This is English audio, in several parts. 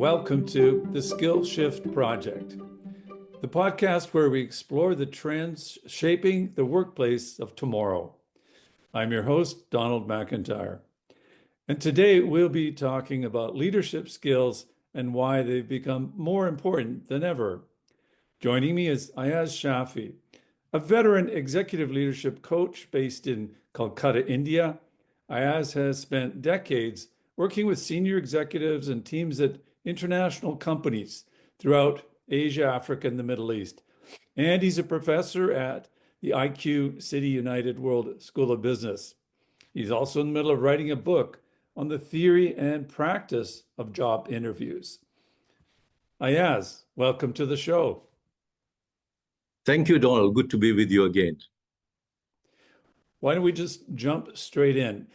welcome to the Skill Shift Project, the podcast where we explore the trends shaping the workplace of tomorrow. I'm your host, Donald Macintyre, and today we'll be talking about leadership skills and why they've become more important than ever. Joining me is Ayaz Shafi, a veteran executive leadership coach based in Calcutta, India. Ayaz has spent decades working with senior executives and teams at international companies throughout Asia, Africa, and the Middle East. And he's a professor at the IQ City United World School of Business. He's also in the middle of writing a book on the theory and practice of job interviews. Ayaz, welcome to the show. Thank you, Donald. Good to be with you again. Why don't we just jump straight in?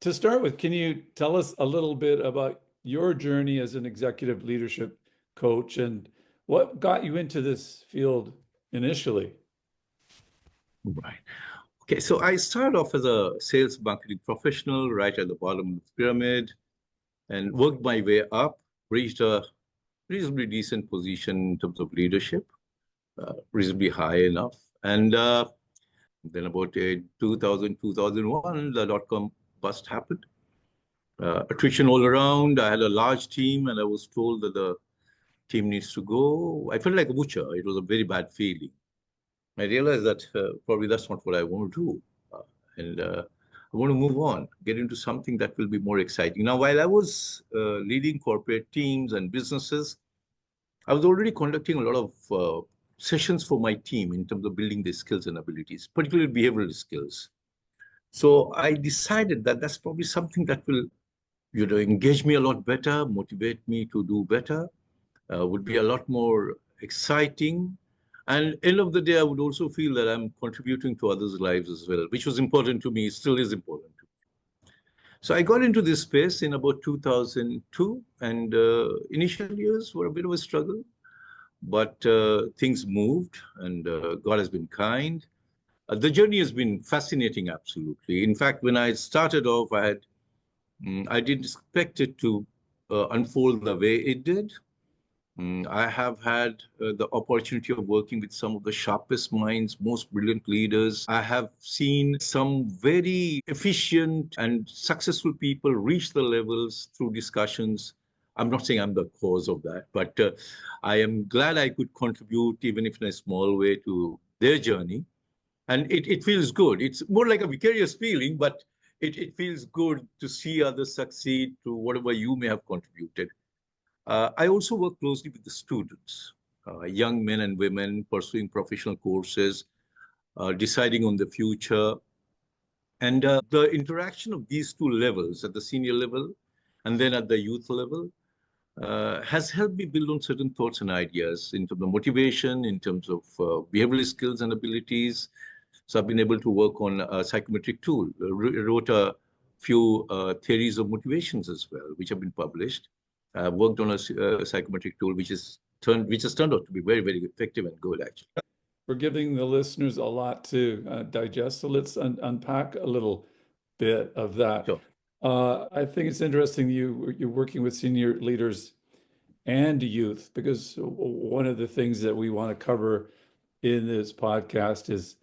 To start with, can you tell us a little bit about your journey as an executive leadership coach and what got you into this field initially? Right. Okay, so I started off as a sales marketing professional right at the bottom of the pyramid and worked my way up, reached a reasonably decent position in terms of leadership, reasonably high enough. And then about 2000, 2001, the dot-com bust happened. Attrition all around. I had a large team and I was told that the team needs to go. I felt like a butcher. It was a very bad feeling. I realized that probably that's not what I want to do. And I want to move on, get into something that will be more exciting. Now, while I was leading corporate teams and businesses, I was already conducting a lot of sessions for my team in terms of building their skills and abilities, particularly behavioral skills. So I decided that that's probably something that will engage me a lot better, motivate me to do better, would be a lot more exciting. And end of the day, I would also feel that I'm contributing to others' lives as well, which was important to me, still is important to me. So I got into this space in about 2002, and initial years were a bit of a struggle, but things moved, and God has been kind. The journey has been fascinating, absolutely. In fact, when I started off, I didn't expect it to unfold the way it did. I have had the opportunity of working with some of the sharpest minds, most brilliant leaders. I have seen some very efficient and successful people reach the levels through discussions. I'm not saying I'm the cause of that, but I am glad I could contribute, even if in a small way, to their journey. And it feels good. It's more like a vicarious feeling, but it feels good to see others succeed to whatever you may have contributed. I also work closely with the students, young men and women pursuing professional courses, deciding on the future. And the interaction of these two levels, at the senior level and then at the youth level, has helped me build on certain thoughts and ideas in terms of motivation, in terms of behavioral skills and abilities. So I've been able to work on a psychometric tool, wrote a few theories of motivations as well, which have been published. I've worked on a psychometric tool, which has turned out to be very, very effective and good, actually. We're giving the listeners a lot to digest, so let's unpack a little bit of that. Sure. I think it's interesting you're working with senior leaders and youth, because one of the things that we want to cover in this podcast is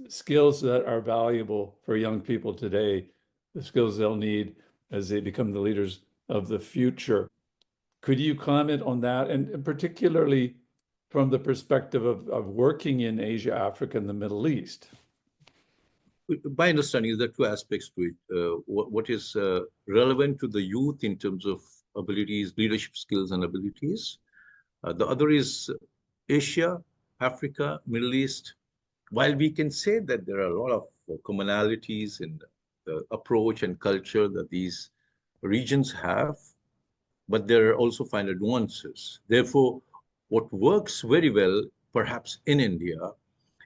skills that are valuable for young people today, the skills they'll need as they become the leaders of the future. Could you comment on that, and particularly from the perspective of working in Asia, Africa, and the Middle East? My understanding is there are two aspects to it. What is relevant to the youth in terms of abilities, leadership skills and abilities. The other is Asia, Africa, Middle East. While we can say that there are a lot of commonalities in the approach and culture that these regions have, but there are also finer nuances. Therefore, what works very well, perhaps in India,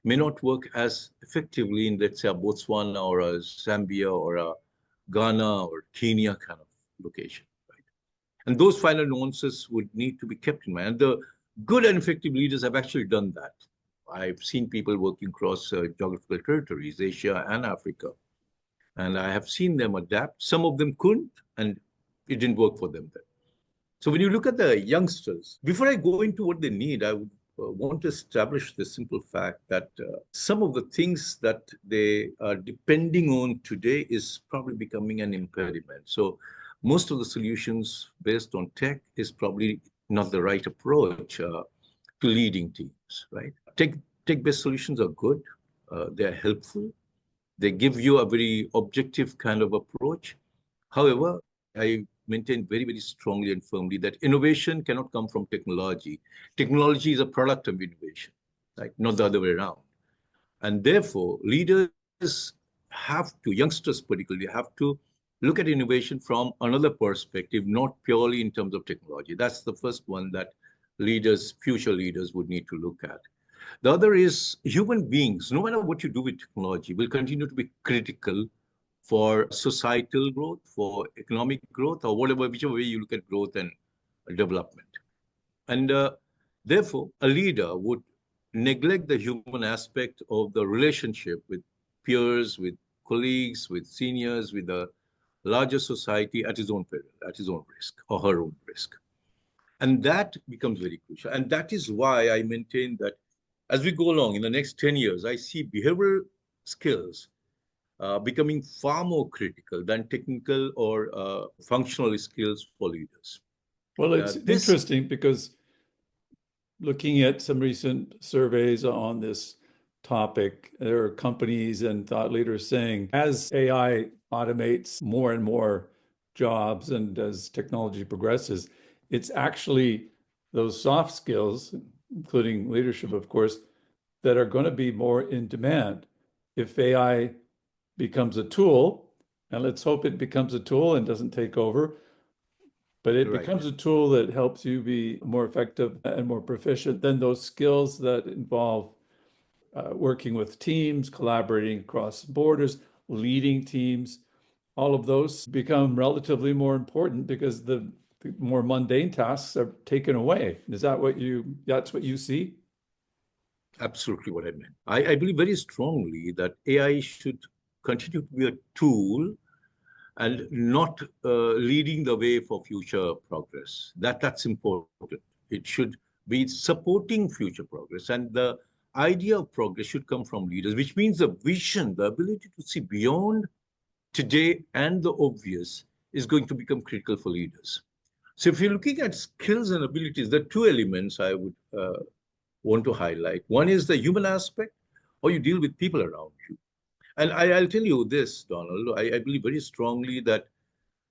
may not work as effectively in, let's say, a Botswana or a Zambia or a Ghana or Kenya kind of location, right? And those finer nuances would need to be kept in mind. And the good and effective leaders have actually done that. I've seen people working across geographical territories, Asia and Africa, and I have seen them adapt. Some of them couldn't, and it didn't work for them then. So when you look at the youngsters, before I go into what they need, I would want to establish the simple fact that some of the things that they are depending on today is probably becoming an impediment. So most of the solutions based on tech is probably not the right approach to leading teams, right? Tech-based solutions are good. They're helpful. They give you a very objective kind of approach. However, I maintain very, very strongly and firmly that innovation cannot come from technology. Technology is a product of innovation, right? Not the other way around. And therefore, leaders have to, youngsters particularly, have to look at innovation from another perspective, not purely in terms of technology. That's the first one that leaders, future leaders would need to look at. The other is human beings, no matter what you do with technology, will continue to be critical for societal growth, for economic growth, or whatever, whichever way you look at growth and development. And therefore, a leader would neglect the human aspect of the relationship with peers, with colleagues, with seniors, with the larger society at his own peril, at his own risk, or her own risk. And that becomes very crucial. And that is why I maintain that as we go along in the next 10 years, I see behavioral skills becoming far more critical than technical or functional skills for leaders. Well, it's interesting because looking at some recent surveys on this topic, there are companies and thought leaders saying as AI automates more and more jobs and as technology progresses, it's actually those soft skills, including leadership, of course, that are going to be more in demand. If AI becomes a tool, and let's hope it becomes a tool and doesn't take over, but it becomes a tool that helps you be more effective and more proficient, then those skills that involve working with teams, collaborating across borders, leading teams, all of those become relatively more important because the more mundane tasks are taken away. Is that that's what you see? Absolutely what I meant. I believe very strongly that AI should continue to be a tool and not leading the way for future progress. That's important. It should be supporting future progress. And the idea of progress should come from leaders, which means the vision, the ability to see beyond today and the obvious is going to become critical for leaders. So if you're looking at skills and abilities, there are two elements I would want to highlight. One is the human aspect, how you deal with people around you. And I'll tell you this, Donald, I believe very strongly that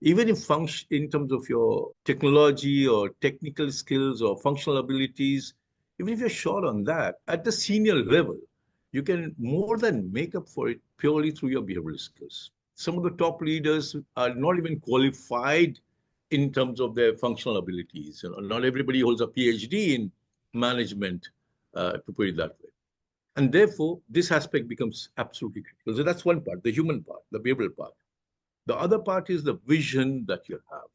even in terms of your technology or technical skills or functional abilities, even if you're short on that, at the senior level, you can more than make up for it purely through your behavioral skills. Some of the top leaders are not even qualified in terms of their functional abilities. You know, not everybody holds a PhD in management, to put it that way. And therefore, this aspect becomes absolutely critical. So that's one part, the human part, the behavioral part. The other part is the vision that you have.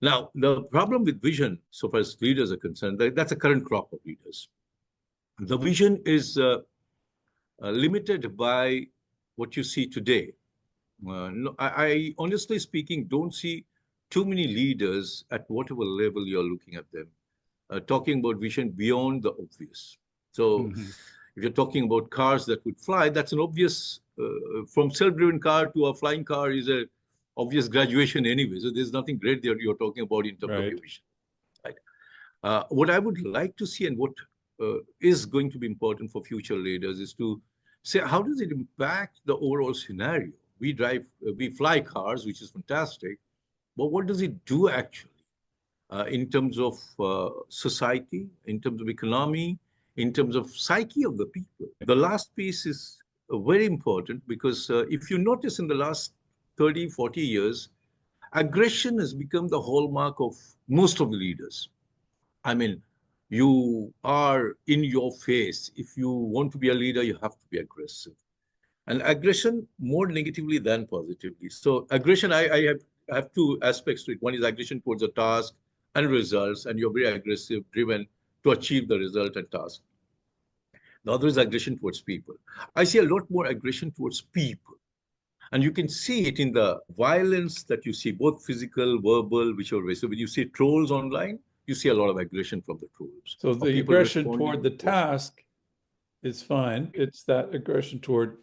Now, the problem with vision, so far as leaders are concerned, that's a current crop of leaders. The vision is limited by what you see today. No, I honestly speaking don't see too many leaders at whatever level you're looking at them talking about vision beyond the obvious. So if you're talking about cars that would fly, that's an obvious, from self-driven car to a flying car is a obvious graduation anyway. So there's nothing great there you're talking about in terms of your vision. Right? What I would like to see and what is going to be important for future leaders is to say, how does it impact the overall scenario? We fly cars, which is fantastic, but what does it do actually in terms of society, in terms of economy, in terms of psyche of the people? The last piece is very important because if you notice in the last 30, 40 years, aggression has become the hallmark of most of the leaders. I mean, you are in your face. If you want to be a leader, you have to be aggressive. And aggression more negatively than positively. So aggression, I have two aspects to it. One is aggression towards a task and results, and you're very aggressive, driven to achieve the result and task. The other is aggression towards people. I see a lot more aggression towards people. And you can see it in the violence that you see, both physical, verbal, whichever way. So when you see trolls online, you see a lot of aggression from the trolls, So or the people aggression responding toward the with posts. task is fine. It's that aggression toward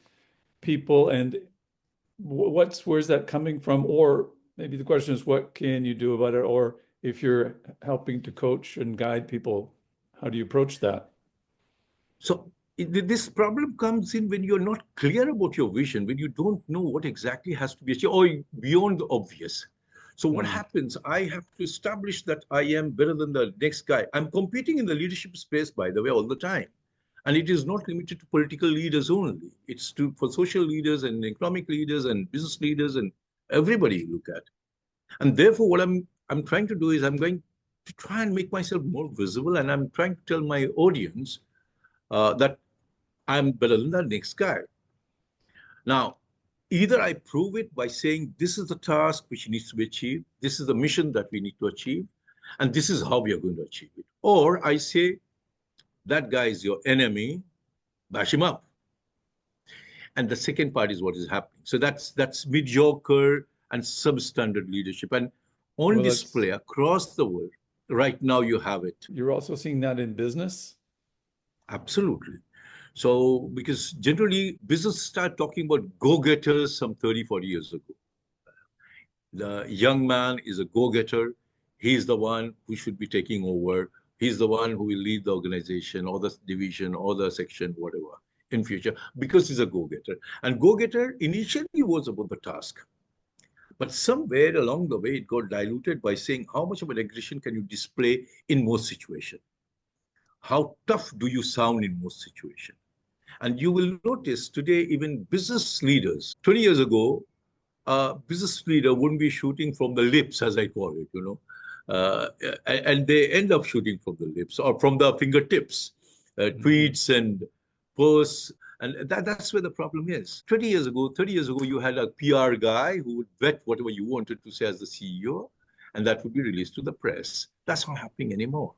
people, and where's that coming from? Or maybe the question is, what can you do about it? Or if you're helping to coach and guide people, how do you approach that? So this problem comes in when you're not clear about your vision, when you don't know what exactly has to be achieved, or beyond the obvious. So what Mm. happens? I have to establish that I am better than the next guy. I'm competing in the leadership space, by the way, all the time. And it is not limited to political leaders only. It's for social leaders and economic leaders and business leaders and everybody you look at. And therefore, what I'm trying to do is I'm going to try and make myself more visible, and I'm trying to tell my audience that I'm better than the next guy. Now, either I prove it by saying this is the task which needs to be achieved, this is the mission that we need to achieve, and this is how we are going to achieve it. Or I say that guy is your enemy, bash him up. And the second part is what is happening. So that's mediocre and substandard leadership. And on Well, that's display across the world, right now you have it. you're also seeing that in business. Absolutely. So, because generally business start talking about go-getters some 30, 40 years ago. The young man is a go-getter. He's the one who should be taking over. He's the one who will lead the organization or the division or the section, whatever, in future, because he's a go-getter. And go-getter initially was about the task. But somewhere along the way, it got diluted by saying how much of an aggression can you display in most situations? How tough do you sound in most situations? And you will notice today, even business leaders, 20 years ago, a business leader wouldn't be shooting from the lips, as I call it, and they end up shooting from the lips or from the fingertips, tweets and posts. And that's where the problem is. 20 years ago, 30 years ago, you had a PR guy who would vet whatever you wanted to say as the CEO, and that would be released to the press. That's not happening anymore.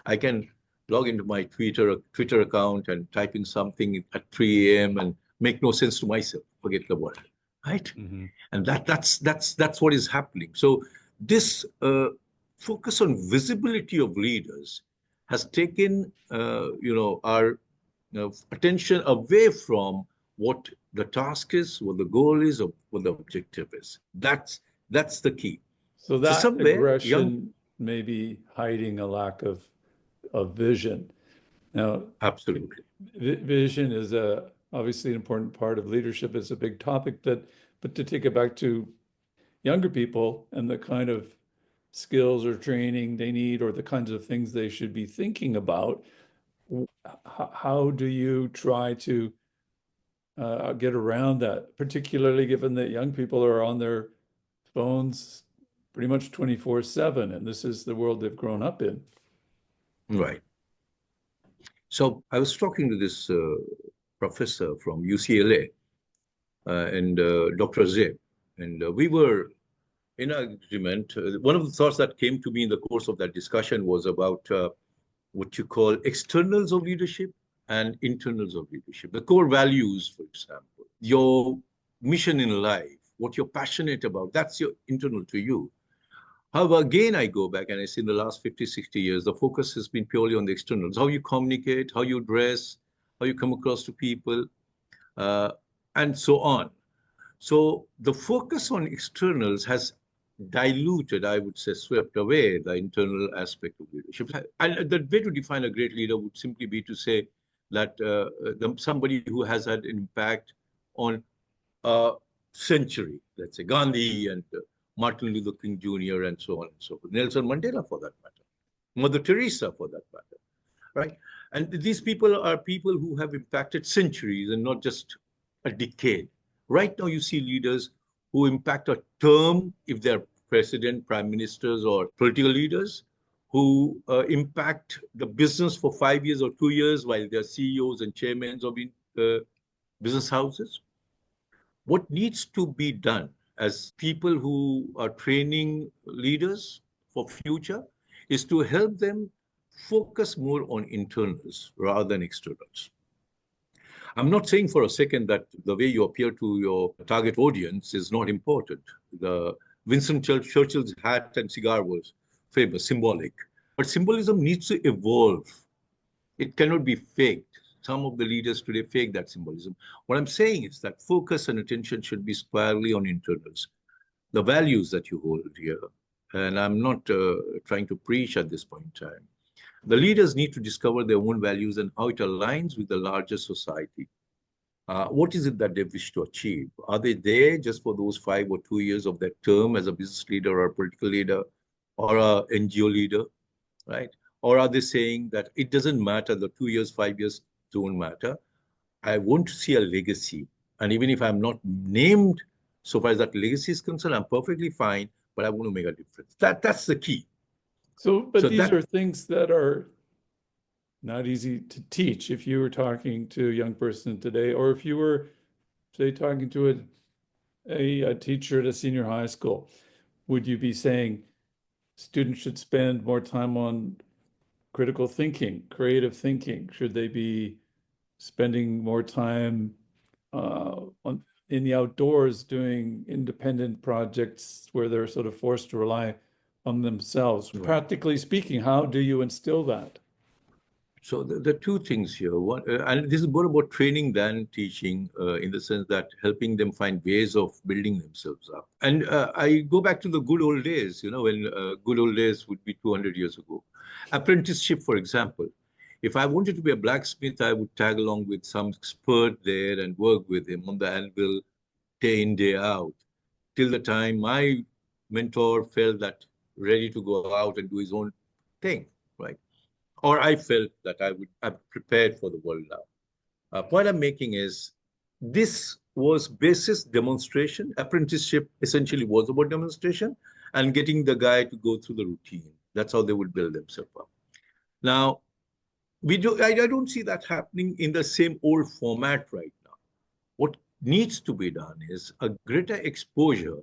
I can log into my Twitter account and type in something at 3 a.m. and make no sense to myself. Forget the word, right? Mm-hmm. And that's what is happening. So this focus on visibility of leaders has taken our attention away from what the task is, what the goal is, or what the objective is. That's the key. So So that somewhere young, aggression may be hiding a lack of vision. Now, absolutely. vision is obviously an important part of leadership. It's a big topic, but to take it back to younger people and the kind of skills or training they need or the kinds of things they should be thinking about, how do you try to get around that, particularly given that young people are on their phones pretty much 24/7, and this is the world they've grown up in? Right. So I was talking to this professor from UCLA and Dr. Zeb, and we were in agreement. One of the thoughts that came to me in the course of that discussion was about what you call externals of leadership and internals of leadership. The core values, for example, your mission in life, what you're passionate about, that's your internal to you. However, again, I go back and I see in the last 50, 60 years, the focus has been purely on the externals, how you communicate, how you dress, how you come across to people, uh, and so on. So the focus on externals has diluted, I would say, swept away the internal aspect of leadership. And the way to define a great leader would simply be to say that somebody who has had an impact on a century, let's say Gandhi and Martin Luther King Jr. and so on and so forth, Nelson Mandela for that matter, Mother Teresa for that matter, right? And these people are people who have impacted centuries and not just a decade. Right now, you see leaders who impact a term, if they're president, prime ministers, or political leaders, who impact the business for 5 years or 2 years while they're CEOs and chairmen of business houses. What needs to be done as people who are training leaders for future is to help them focus more on internals rather than externals. I'm not saying for a second that the way you appear to your target audience is not important. The Winston Churchill's hat and cigar was famous, symbolic. But symbolism needs to evolve. It cannot be faked. Some of the leaders today fake that symbolism. What I'm saying is that focus and attention should be squarely on internals, the values that you hold here. And I'm not trying to preach at this point in time. The leaders need to discover their own values and how it aligns with the larger society. What is it that they wish to achieve? Are they there just for those 5 or 2 years of their term as a business leader or a political leader or a NGO leader, right? Or are they saying that it doesn't matter, the 2 years, 5 years don't matter. I want to see a legacy. And even if I'm not named so far as that legacy is concerned, I'm perfectly fine, but I want to make a difference. That's the key. But these are things that are not easy to teach. If you were talking to a young person today, or if you were, say, talking to a teacher at a senior high school, would you be saying students should spend more time on critical thinking, creative thinking? Should they be spending more time in the outdoors doing independent projects where they're sort of forced to rely on themselves? Right. Practically speaking, how do you instill that? So the two things here, one, and this is more about training than teaching, in the sense that helping them find ways of building themselves up. And I go back to the good old days, when good old days would be 200 years ago. Apprenticeship, for example. If I wanted to be a blacksmith, I would tag along with some expert there and work with him on the anvil day in, day out, till the time my mentor felt that ready to go out and do his own thing, right? Or I felt that I'm prepared for the world now. Point I'm making is this was basis demonstration. Apprenticeship essentially was about demonstration and getting the guy to go through the routine. That's how they would build themselves up. Now, I don't see that happening in the same old format right now. What needs to be done is a greater exposure.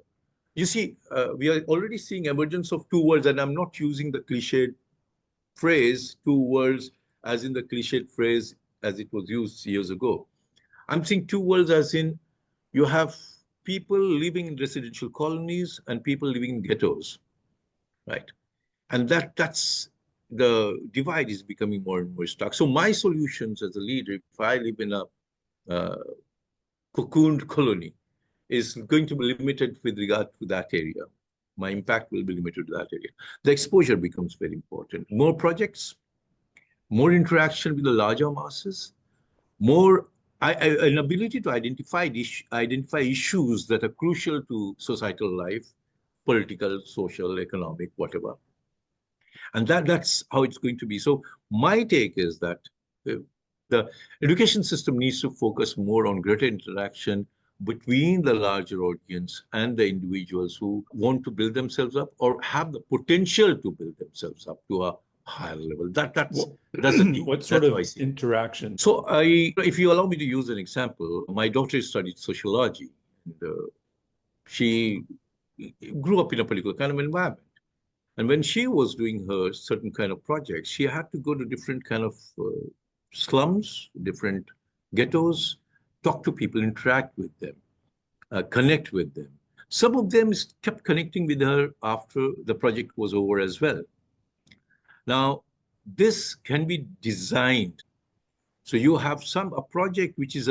You see, we are already seeing emergence of two worlds, and I'm not using the cliched phrase, two worlds, as in the cliched phrase as it was used years ago. I'm saying two worlds as in you have people living in residential colonies and people living in ghettos, right? And that's the divide is becoming more and more stark. So my solutions as a leader, if I live in a cocooned colony, is going to be limited with regard to that area. My impact will be limited to that area. The exposure becomes very important. More projects, more interaction with the larger masses, more an ability to identify issues that are crucial to societal life, political, social, economic, whatever. And that's how it's going to be. So my take is that the education system needs to focus more on greater interaction between the larger audience and the individuals who want to build themselves up or have the potential to build themselves up to a higher level. That's the key. What sort of interaction? So if you allow me to use an example, my daughter studied sociology. And, she grew up in a particular kind of environment. And when she was doing her certain kind of projects, she had to go to different kind of slums, different ghettos, talk to people, interact with them, connect with them. Some of them kept connecting with her after the project was over as well. Now, this can be designed. So you have a project which is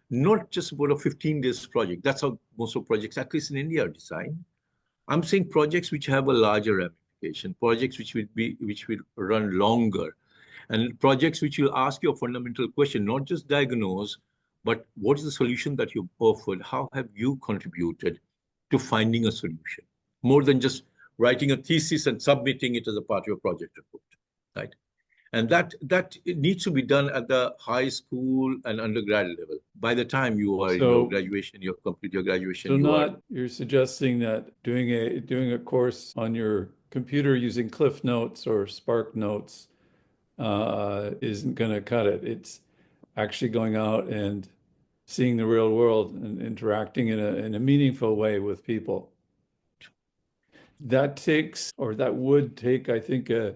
not just about a 15 days project. That's how most of projects, at least in India, are designed. I'm saying projects which have a larger ramification, projects which will run longer, and projects which will ask you a fundamental question, not just diagnose, but what is the solution that you've offered? How have you contributed to finding a solution? More than just writing a thesis and submitting it as a part of your project report, right? And that needs to be done at the high school and undergrad level. By the time you are in graduation, you complete your graduation. So you're suggesting that doing a course on your computer using Cliff Notes or Spark Notes isn't going to cut it. It's actually going out and seeing the real world and interacting in a meaningful way with people. That would take, I think, a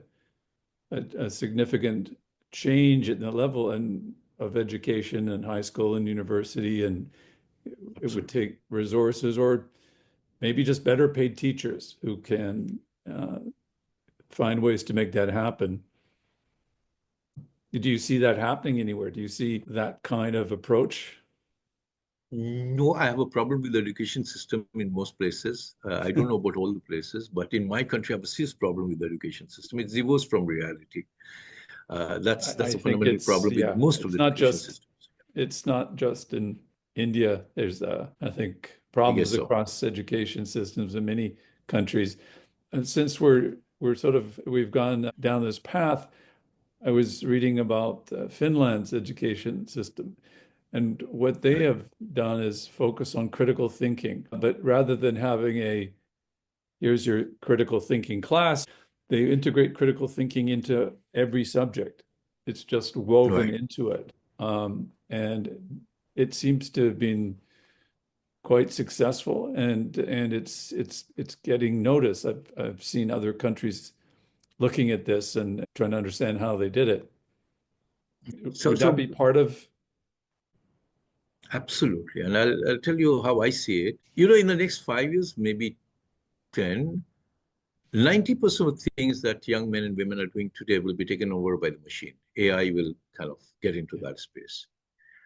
significant change in the level and of education in high school and university, and it would Absolutely. take resources or maybe just better paid teachers who can find ways to make that happen. Do you see that happening anywhere? Do you see that kind of approach? No, I have a problem with the education system in most places. I don't know about all the places, but in my country, I have a serious problem with the education system. It's divorced from reality. That's I a think fundamental it's, problem with yeah, most of the education systems. it's not just in India. There's I think I problems guess so. across education systems in many countries. And since we're sort of we've gone down this path, I was reading about Finland's education system, and what they Right. have done is focus on critical thinking. But rather than having a here's your critical thinking class, they integrate critical thinking into every subject. It's just woven Right. into it. And it seems to have been quite successful, and it's getting noticed. I've seen other countries looking at this and trying to understand how they did it. So, Would that so be part of? absolutely. And I'll tell you how I see it. You know, in the next 5 years, maybe 10, 90% of things that young men and women are doing today will be taken over by the machine. AI will kind of get into that space.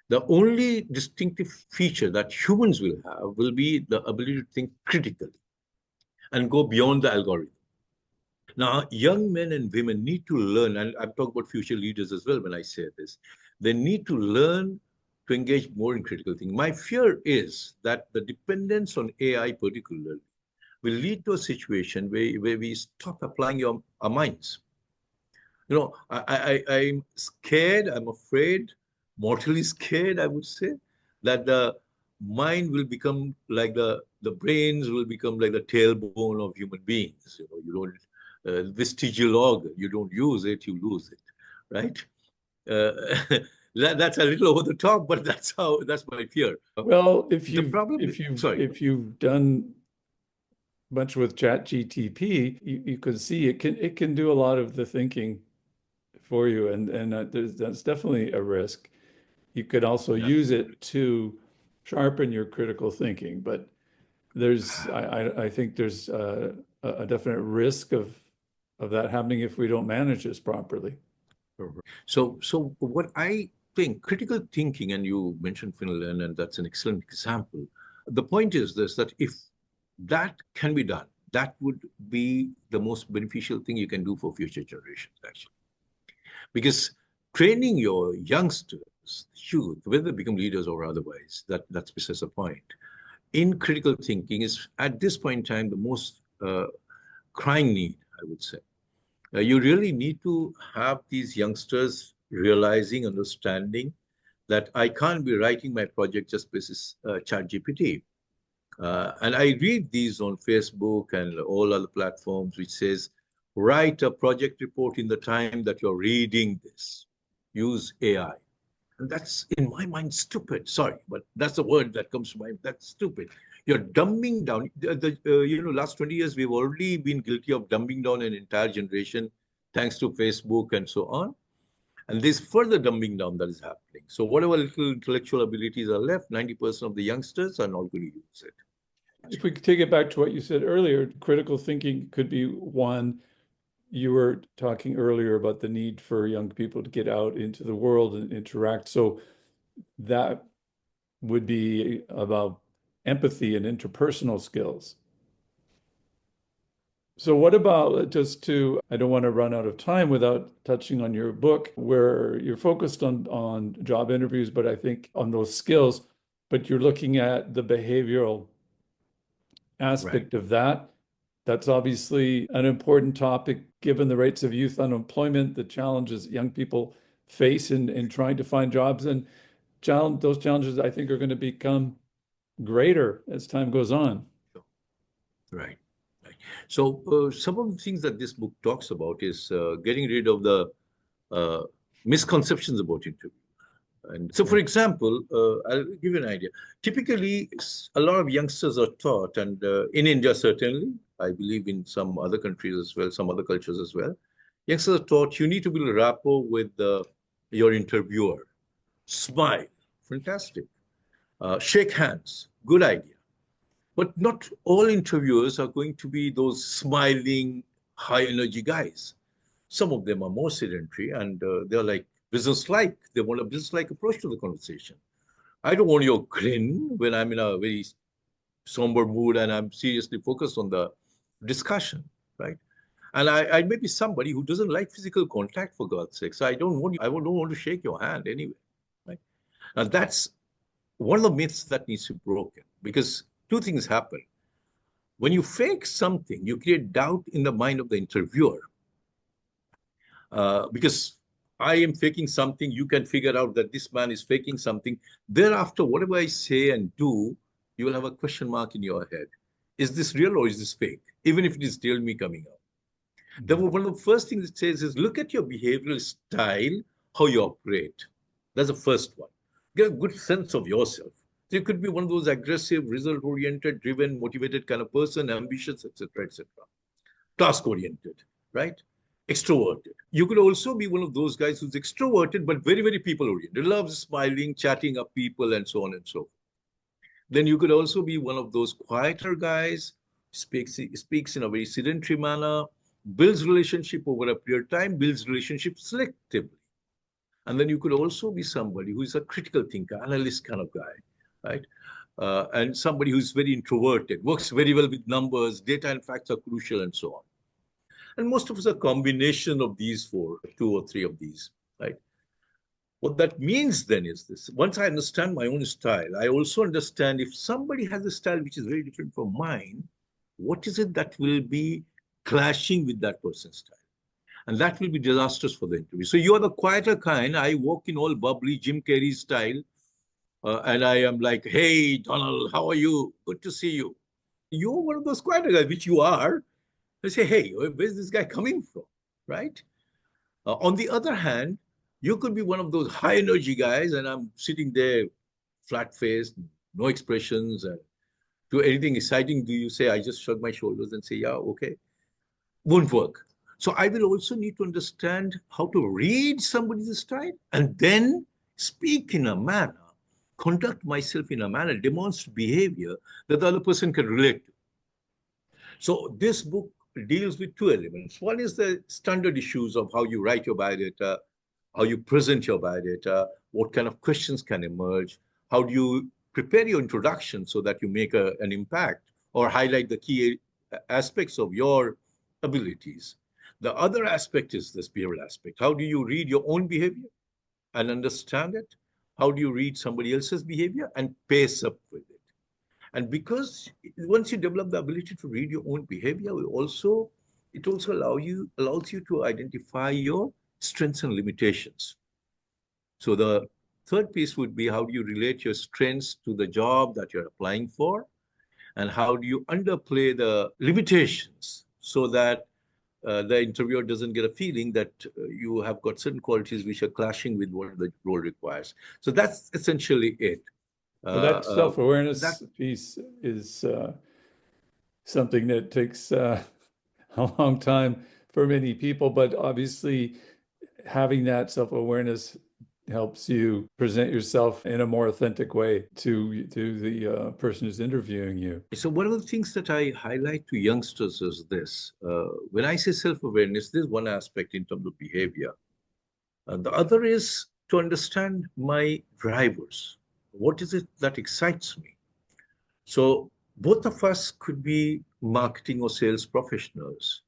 The only distinctive feature that humans will have will be the ability to think critically and go beyond the algorithm. Now, young men and women need to learn, and I'm talking about future leaders as well when I say this, they need to learn to engage more in critical thinking. My fear is that the dependence on AI, particularly, will lead to a situation where we stop applying our minds. You know, I'm scared, I'm afraid, mortally scared, I would say, that the mind will become like the brains will become like the tailbone of human beings. You know, you don't, vestigial organ, you don't use it, you lose it, right? Uh, that's a little over the top, but that's my fear. Well, The problem, sorry, if you've done much with ChatGTP, you can see it can do a lot of the thinking for you, and that's definitely a risk. You could also use absolutely. it to sharpen your critical thinking, but I think there's a definite risk of that happening if we don't manage this properly. So what I think, critical thinking, and you mentioned Finland, and that's an excellent example. The point is this, that if that can be done, that would be the most beneficial thing you can do for future generations, actually. Because training your youngsters, youth, whether they become leaders or otherwise, that's besides the point. In critical thinking is at this point in time the most crying need, I would say. You really need to have these youngsters realizing, understanding that I can't be writing my project just basis chat GPT. And I read these on Facebook and all other platforms, which says, write a project report in the time that you're reading this. Use AI. And that's, in my mind, stupid. Sorry, but that's the word that comes to mind. That's stupid. You're dumbing down. Last 20 years, we've already been guilty of dumbing down an entire generation thanks to Facebook and so on. And there's further dumbing down that is happening. So whatever little intellectual abilities are left, 90% of the youngsters are not going to use it. If we could take it back to what you said earlier, critical thinking could be one. You were talking earlier about the need for young people to get out into the world and interact. So that would be about empathy and interpersonal skills. So what about just to, I don't want to run out of time without touching on your book where you're focused on job interviews, but I think on those skills, but you're looking at the behavioral Right. aspect of that. That's obviously an important topic given the rates of youth unemployment, the challenges young people face in trying to find jobs, and those challenges I think are going to become greater as time goes on. Right. Right. So some of the things that this book talks about is getting rid of the uh, misconceptions about interview. And so, for example, I'll give you an idea. Typically, a lot of youngsters are taught, and in India, certainly, I believe in some other countries as well, some other cultures as well, youngsters are taught you need to build rapport with your interviewer. Smile, fantastic. Shake hands, good idea. But not all interviewers are going to be those smiling, high energy guys. Some of them are more sedentary and they're like business-like. They want a business-like approach to the conversation. I don't want your grin when I'm in a very somber mood and I'm seriously focused on the discussion, right? And I may be somebody who doesn't like physical contact, for God's sake. So I don't want to shake your hand anyway, right? And that's one of the myths that needs to be broken because two things happen. When you fake something, you create doubt in the mind of the interviewer because I am faking something, you can figure out that this man is faking something. Thereafter, whatever I say and do, you will have a question mark in your head. Is this real or is this fake? Even if it is still me coming out. Therefore, one of the first things it says is look at your behavioral style, how you operate. That's the first one. Get a good sense of yourself. So you could be one of those aggressive, result-oriented, driven, motivated kind of person, ambitious, etc., etc. Task-oriented, right? Extroverted. You could also be one of those guys who's extroverted, but very, very people-oriented, loves smiling, chatting up people, and so on and so forth. Then you could also be one of those quieter guys, speaks in a very sedentary manner, builds relationship over a period of time, builds relationship selectively. And then you could also be somebody who is a critical thinker, analyst kind of guy, right? And somebody who's very introverted, works very well with numbers, data and facts are crucial, and so on. And most of us are a combination of these four, two or three of these, right? What that means then is this. Once I understand my own style, I also understand if somebody has a style which is very different from mine, what is it that will be clashing with that person's style? And that will be disastrous for the interview. So you are the quieter kind. I walk in all bubbly Jim Carrey style. And I am like, hey, Donald, how are you? Good to see you. You're one of those quieter guys, which you are. I say, hey, where's this guy coming from? Right? On the other hand, you could be one of those high energy guys, and I'm sitting there flat faced, no expressions. And to anything exciting, do you say, I just shrug my shoulders and say, yeah, okay. Won't work. So I will also need to understand how to read somebody's style and then speak in a manner, conduct myself in a manner, demonstrate behavior that the other person can relate to. So this book deals with two elements. One is the standard issues of how you write your biodata, how you present your biodata, what kind of questions can emerge, how do you prepare your introduction so that you make an impact or highlight the key aspects of your abilities. The other aspect is this behavioral aspect. How do you read your own behavior and understand it? How do you read somebody else's behavior and pace up with it? And because once you develop the ability to read your own behavior, it also allows you to identify your strengths and limitations. So the third piece would be how do you relate your strengths to the job that you're applying for? And how do you underplay the limitations so that the interviewer doesn't get a feeling that you have got certain qualities which are clashing with what the role requires. So that's essentially it. Well, that That self-awareness piece is something that takes a long time for many people, but obviously having that self-awareness helps you present yourself in a more authentic way to the person who's interviewing you. So one of the things that I highlight to youngsters is this. When I say self-awareness, there's one aspect in terms of behavior. The other is to understand my drivers. What is it that excites me? So both of us could be marketing or sales professionals.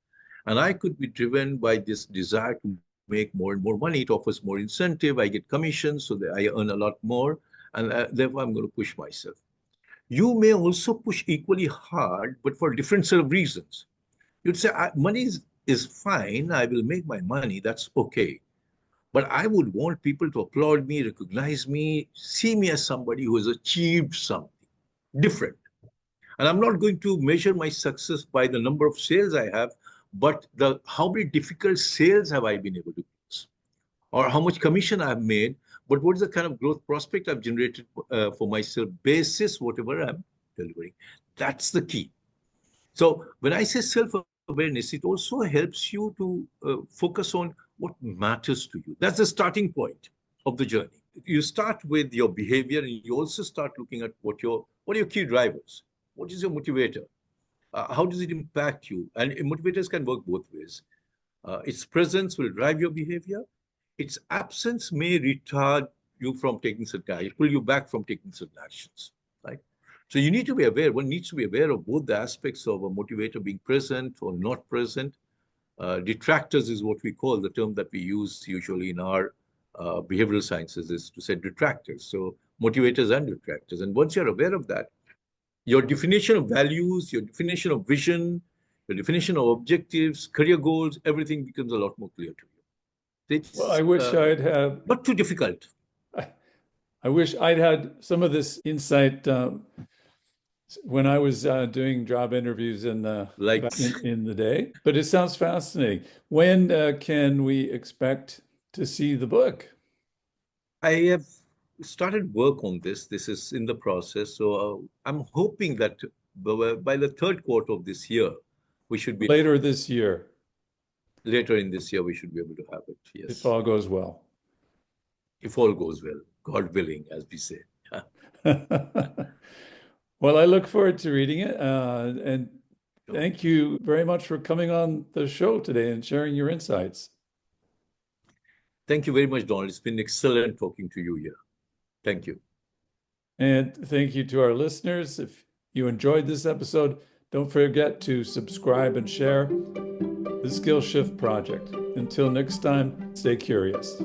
And I could be driven by this desire to make more and more money. It offers more incentive. I get commissions so that I earn a lot more. And therefore, I'm going to push myself. You may also push equally hard, but for a different set of reasons. You'd say, money is fine. I will make my money. That's okay. But I would want people to applaud me, recognize me, see me as somebody who has achieved something different. And I'm not going to measure my success by the number of sales I have, but how many difficult sales have I been able to close, or how much commission I've made, but what is the kind of growth prospect I've generated for myself basis whatever I'm delivering. That's the key. So when I say self-awareness, it also helps you to focus on what matters to you. That's the starting point of the journey. you start with your behavior, and you also start looking at what are your key drivers. What is your motivator? How does it impact you? And motivators can work both ways. Its presence will drive your behavior. Its absence may retard you from taking certain actions, pull you back from taking certain actions, right? So you need to be aware. One needs to be aware of both the aspects of a motivator being present or not present. Detractors is what we call the term that we use usually in our behavioral sciences, is to say detractors. So motivators and detractors. And once you're aware of that, your definition of values, your definition of vision, your definition of objectives, career goals, everything becomes a lot more clear to you. Well, I It's wish I'd have, not too difficult. I wish I'd had some of this insight when I was doing job interviews Like, back in the day. But it sounds fascinating. When can we expect to see the book? I have started work on this. This is in the process. So I'm hoping that by the third quarter of this year, we should be Later this year, later in this year, we should be able to have it. if Yes. all goes well. If all goes well, God willing, as we say. Well, I look forward to reading it. And Sure. thank you very much for coming on the show today and sharing your insights. Thank you very much, Donald. It's been excellent talking to you here. Thank you. And thank you to our listeners. If you enjoyed this episode, don't forget to subscribe and share the Skill Shift Project. Until next time, stay curious.